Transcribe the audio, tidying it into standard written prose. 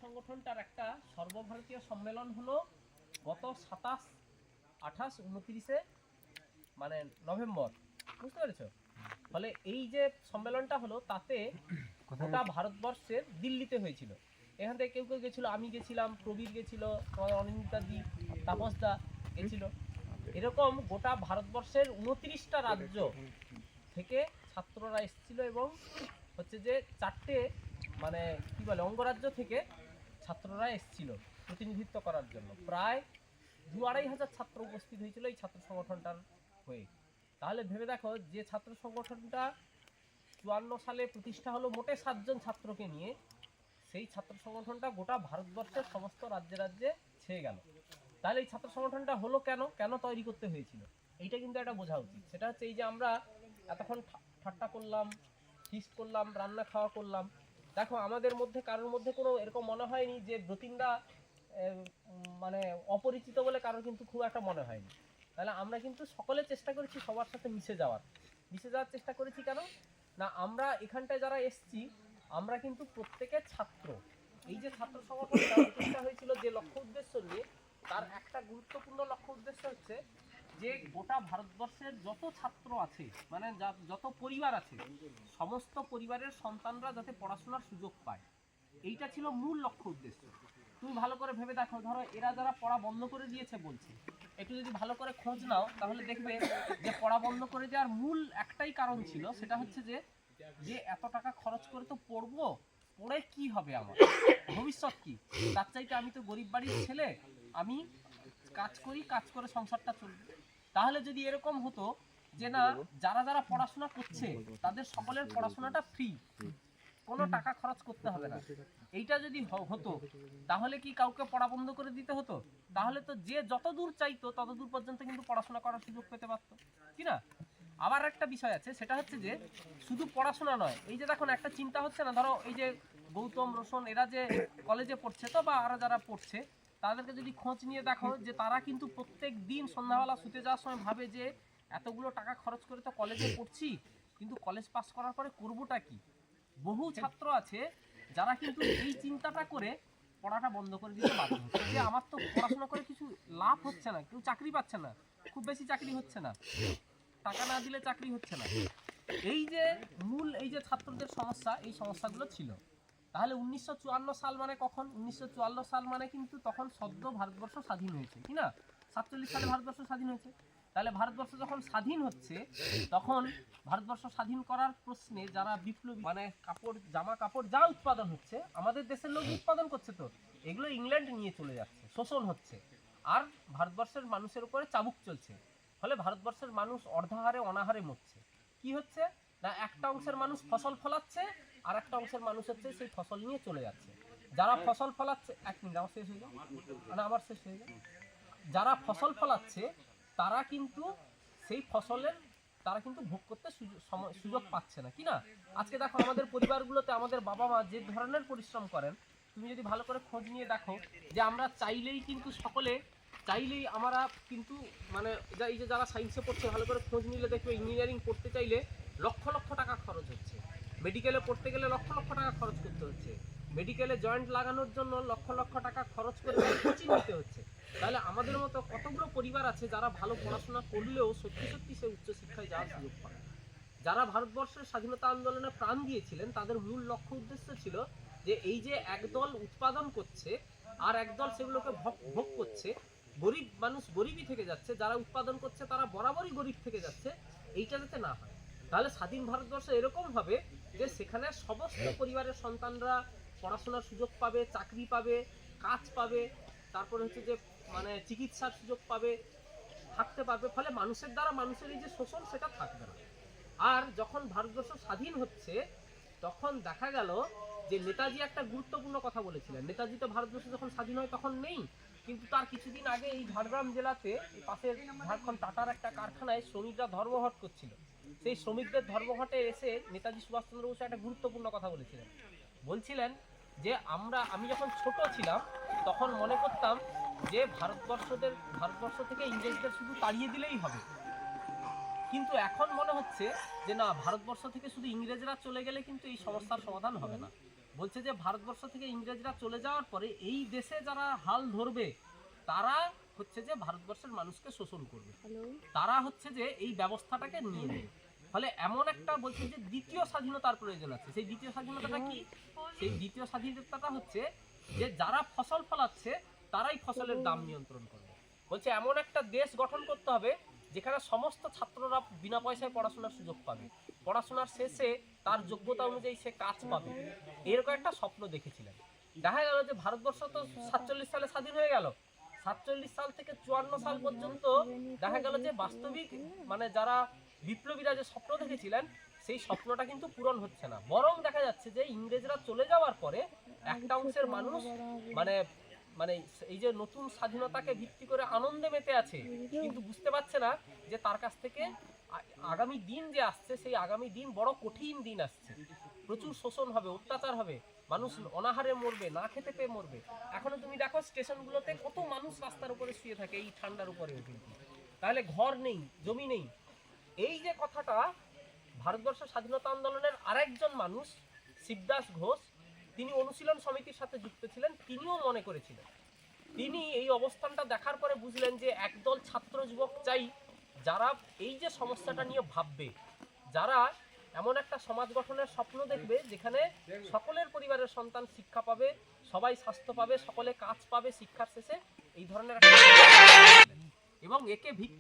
সংগঠনটার একটা সর্বভারতীয় সম্মেলন হলো গত 27, 28, 29 মানে নভেম্বর, বুঝতে পেরেছো? ফলে এই যে সম্মেলনটা হলো তাতে গোটা ভারতবর্ষের দিল্লিতে হয়েছিল। এখান থেকে কেউ কেউ গেছিলো, আমি গেছিলাম, প্রবীর গেছিল, তোমাদের অনিন্দিতাদি, তাপসদা গেছিল। এরকম গোটা ভারতবর্ষের 29টা রাজ্য থেকে ছাত্ররা এসেছিল এবং হচ্ছে যে 4টে মানে কি বলে অঙ্গরাজ্য থেকে ছাত্ররা এসেছিল প্রতিনিধিত্ব করার জন্য। প্রায় 2-2.5 হাজার ছাত্র উপস্থিত হয়েছিল এই ছাত্র সংগঠনটার হয়ে। তাহলে ভেবে দেখো যে ছাত্র সংগঠনটা 54 সালে প্রতিষ্ঠা হলো মোটে 7 জন ছাত্রকে নিয়ে, সেই ছাত্র সংগঠনটা গোটা ভারতবর্ষের সমস্ত রাজ্যে রাজ্যে ছেয়ে গেল। তাহলে এই ছাত্র সংগঠনটা হলো কেন তৈরি করতে হয়েছিল, এইটা কিন্তু একটা বোঝা উচিত। সেটা হচ্ছে এই যে আমরা এতক্ষণ ঠাট্টা করলাম, ফিস্ট করলাম, রান্না খাওয়া করলাম, দেখো আমাদের মধ্যে কারোর মধ্যে কোনো এরকম মনে হয়নি যে ব্রতিনদা মানে অপরিচিত বলে কারোর কিন্তু খুব একটা মনে হয়নি। তাহলে আমরা কিন্তু সকলে চেষ্টা করেছি সবার সাথে মিশে যাওয়ার চেষ্টা করেছি। কেন না, আমরা এখানটায় যারা এসছি আমরা কিন্তু প্রত্যেকের ছাত্র। এই যে ছাত্র সংগঠনটা প্রতিষ্ঠা হয়েছিল যে লক্ষ্য উদ্দেশ্য নিয়ে, তার একটা গুরুত্বপূর্ণ লক্ষ্য উদ্দেশ্য হচ্ছে যে গোটা ভারতবর্ষের যত ছাত্র আছে, মানে যত পরিবার আছে, সমস্ত পরিবারের সন্তানরা যাতে পড়াশোনার সুযোগ পায়, এইটা ছিল মূল লক্ষ্য উদ্দেশ্য। তুমি ভালো করে ভেবে দেখো, ধরো এরা যারা পড়া বন্ধ করে দিয়েছে বলছে, একটু যদি ভালো করে খোঁজ নাও তাহলে দেখবে যে পড়া বন্ধ করে দেওয়ার মূল একটাই কারণ ছিল, সেটা হচ্ছে যে এত টাকা খরচ করে তো পড়বো, পড়ে কি হবে, আমার ভবিষ্যৎ কি, তার চাইতে আমি তো গরিব বাড়ির ছেলে, আমি কাজ করি, কাজ করে সংসারটা চলবে। তাহলে যদি এরকম হতো যে না, যারা যারা পড়াশোনা করছে তাদের সকলের পড়াশোনাটা ফ্রি, কোনো টাকা খরচ করতে হবে না, এইটা যদি হতো তাহলে কি কাউকে পড়া বন্ধ করে দিতে হতো? তাহলে তো যে যত দূর চাইতো তত দূর পর্যন্ত কিন্তু পড়াশোনা করার সুযোগ পেতে পারতো, কি না? আবার একটা বিষয় আছে, সেটা হচ্ছে যে শুধু পড়াশোনা নয়, এই যে দেখুন একটা চিন্তা হচ্ছে না, ধরো এই যে গৌতম, রোশন এরা যে কলেজে পড়ছে, তো বা আরো যারা পড়ছে তাদেরকে যদি খোঁজ নিয়ে দেখো যে তারা কিন্তু প্রত্যেক দিন সন্ধ্যাবেলা শুতে যাওয়ার সময় ভাবে যে এতগুলো টাকা খরচ করে তো কলেজে পড়ছি, কিন্তু কলেজ পাস করার পরে করবোটা কি। বহু ছাত্র আছে যারা কিন্তু এই চিন্তাটা করে পড়াটা বন্ধ করে দিতে বাধ্য হচ্ছে যে আমার তো পড়াশোনা করে কিছু লাভ হচ্ছে না, কেউ চাকরি পাচ্ছে না, খুব বেশি চাকরি হচ্ছে না, টাকা না দিলে চাকরি হচ্ছে না। এই যে মূল এই যে ছাত্রদের সমস্যা, এই সমস্যাগুলো ছিল। তাহলে 1954 সাল মানে কখন? 1954 সাল মানে কিন্তু তখন সদ্য ভারতবর্ষ স্বাধীন হয়েছে, কি না? 47 সালে ভারতবর্ষ স্বাধীন হয়েছে। তাহলে ভারতবর্ষ যখন স্বাধীন হচ্ছে, তখন ভারতবর্ষ স্বাধীন করার প্রশ্নে যারা বিপ্লবী, মানে কাপড়, জামা কাপড় যা উৎপাদন হচ্ছে আমাদের দেশের লোক উৎপাদন করছে, তো এগুলো ইংল্যান্ড নিয়ে চলে যাচ্ছে, শোষণ হচ্ছে, আর ভারতবর্ষের মানুষের উপরে চাবুক চলছে। ফলে ভারতবর্ষের মানুষ অর্ধাহারে অনাহারে মরছে। কি হচ্ছে না, একটা অংশের মানুষ ফসল ফলাচ্ছে, আর একটা অংশের মানুষ হচ্ছে সেই ফসল নিয়ে চলে যাচ্ছে। যারা ফসল ফলাচ্ছে, এক মিনিট আমার শেষ হয়ে যায়, মানে আমার শেষ হয়ে যায়, যারা ফসল ফলাচ্ছে তারা কিন্তু সেই ফসলের তারা কিন্তু ভোগ করতে সুযোগ পাচ্ছে না, কি না? আজকে দেখো আমাদের পরিবারগুলোতে আমাদের বাবা মা যে ধরনের পরিশ্রম করেন, তুমি যদি ভালো করে খোঁজ নিয়ে দেখো যে আমরা চাইলেই কিন্তু সকলে চাইলেই আমরা কিন্তু মানে এই যে যারা সায়েন্সে পড়ছে ভালো করে খোঁজ নিলে দেখবে ইঞ্জিনিয়ারিং পড়তে চাইলে লক্ষ লক্ষ টাকা খরচ হচ্ছে, মেডিকেলে পড়তে গেলে লক্ষ লক্ষ টাকা খরচ করতে হচ্ছে, মেডিকেলে জয়েন্ট লাগানোর জন্য লক্ষ লক্ষ টাকা খরচ করে কোচিং নিতে হচ্ছে। তাহলে আমাদের মতো কতগুলো পরিবার আছে যারা ভালো পড়াশোনা করলেও সত্যি সত্যি সে উচ্চশিক্ষায় যাওয়ার সুযোগ পায়। যারা ভারতবর্ষের স্বাধীনতা আন্দোলনে প্রাণ দিয়েছিলেন তাদের মূল লক্ষ্য উদ্দেশ্য ছিল যে এই যে একদল উৎপাদন করছে আর একদল সেগুলোকে ভোগ করছে, গরিব মানুষ গরিবই থেকে যাচ্ছে, যারা উৎপাদন করছে তারা বরাবরই গরিব থেকে যাচ্ছে, এইটা যাতে না হয়। তাহলে স্বাধীন ভারতবর্ষ এরকম হবে যে সেখানে সমস্ত পরিবারের সন্তানরা পড়াশোনার সুযোগ পাবে, চাকরি পাবে, কাজ পাবে, তারপরে হচ্ছে যে মানে চিকিৎসার সুযোগ পাবে, থাকতে পারবে। ফলে মানুষের দ্বারা মানুষের এই যে শোষণ সেটা থাকবে না। আর যখন ভারতবর্ষ স্বাধীন হচ্ছে তখন দেখা গেল যে নেতাজি একটা গুরুত্বপূর্ণ কথা বলেছিলেন। নেতাজি তো ভারতবর্ষ যখন স্বাধীন হয় তখন নেই, কিন্তু তার কিছুদিন আগে এই ঝাড়গ্রাম জেলাতে পাশের ঝাড়খণ্ড টাটার একটা কারখানায় শ্রমিকরা ধর্মঘট করছিল। সেই শ্রমিকদের ধর্মঘটে এসে নেতাজি সুভাষচন্দ্র বসু একটা গুরুত্বপূর্ণ কথা বলেছিলেন। বলছিলেন যে আমি যখন ছোট ছিলাম তখন মনে করতাম যে ভারতবর্ষ থেকে ইংরেজদের শুধু তাড়িয়ে দিলেই হবে, কিন্তু এখন মনে হচ্ছে যে না, ভারতবর্ষ থেকে শুধু ইংরেজরা চলে গেলে কিন্তু এই সমস্যার সমাধান হবে না, বলছে যে ভারতবর্ষ থেকে ইংরেজরা চলে যাওয়ার পরে এই দেশে যারা হাল ধরবে তারা হচ্ছে যে ভারতবর্ষের মানুষকে শোষণ করবে, তারা হচ্ছে যে এই ব্যবস্থাটাকে নিয়ে নেবে। ফলে এমন একটা বলছে যে দ্বিতীয় স্বাধীনতার প্রয়োজন আছে। সেই দ্বিতীয় স্বাধীনতাটা কি? সেই দ্বিতীয় স্বাধীনতাটা হচ্ছে যে যারা ফসল ফলাচ্ছে তারাই ফসলের দাম নিয়ন্ত্রণ করবে। বলছে এমন একটা দেশ গঠন করতে হবে যেখানে সমস্ত ছাত্ররা বিনা পয়সায় পড়াশোনার সুযোগ পাবে, পড়াশোনার শেষে তার যোগ্যতা অনুযায়ী সে কাজ পাবে। এরকম একটা স্বপ্ন দেখেছিলেন। দেখা গেল যে ভারতবর্ষ তো 47 সালে স্বাধীন হয়ে গেল, 47 সাল থেকে 54 সাল পর্যন্ত দেখা গেল যে বাস্তবিক মানে যারা বিপ্লবীরা যে স্বপ্ন দেখেছিলেন সেই স্বপ্নটা কিন্তু পূরণ হচ্ছে না। বরং দেখা যাচ্ছে যে ইংরেজরা চলে যাওয়ার পরে একটা অংশের মানুষ মানে মানে এই যে নতুন স্বাধীনতাকে ভিত্তি করে আনন্দে মেতে আছে, কিন্তু বুঝতে পারছে না যে তার কাছ থেকে আগামী দিন যে আসছে সেই আগামী দিন বড় কঠিন দিন আসছে। প্রচুর শোষণ হবে, অত্যাচার হবে, মানুষ অনাহারে মরবে, না খেতে পেয়ে মরবে। এখনো তুমি দেখো স্টেশনগুলোতে কত মানুষ রাস্তার উপরে শুয়ে থাকে এই ঠান্ডার উপরেও কিন্তু। তাহলে ঘর নেই, জমি নেই। এই যে কথাটা ভারতবর্ষ স্বাধীনতা আন্দোলনের আরেকজন মানুষ শিবদাস ঘোষ, তিনি অনুশীলন সমিতির সাথে যুক্ত ছিলেন, তিনিও মনে করেছিলেন। তিনি এই অবস্থানটা দেখার পরে বুঝলেন যে একদল ছাত্র যুবক চাই যারা এই যে সমস্যাটা নিয়ে ভাববে, যারা এমন একটা সমাজ গঠনের স্বপ্ন দেখবে যেখানে সকলের পরিবারের সন্তান শিক্ষা পাবে, সবাই স্বাস্থ্য পাবে, সকলে কাজ পাবে শিক্ষার শেষে, এই ধরনের এবং একে ভিত্তি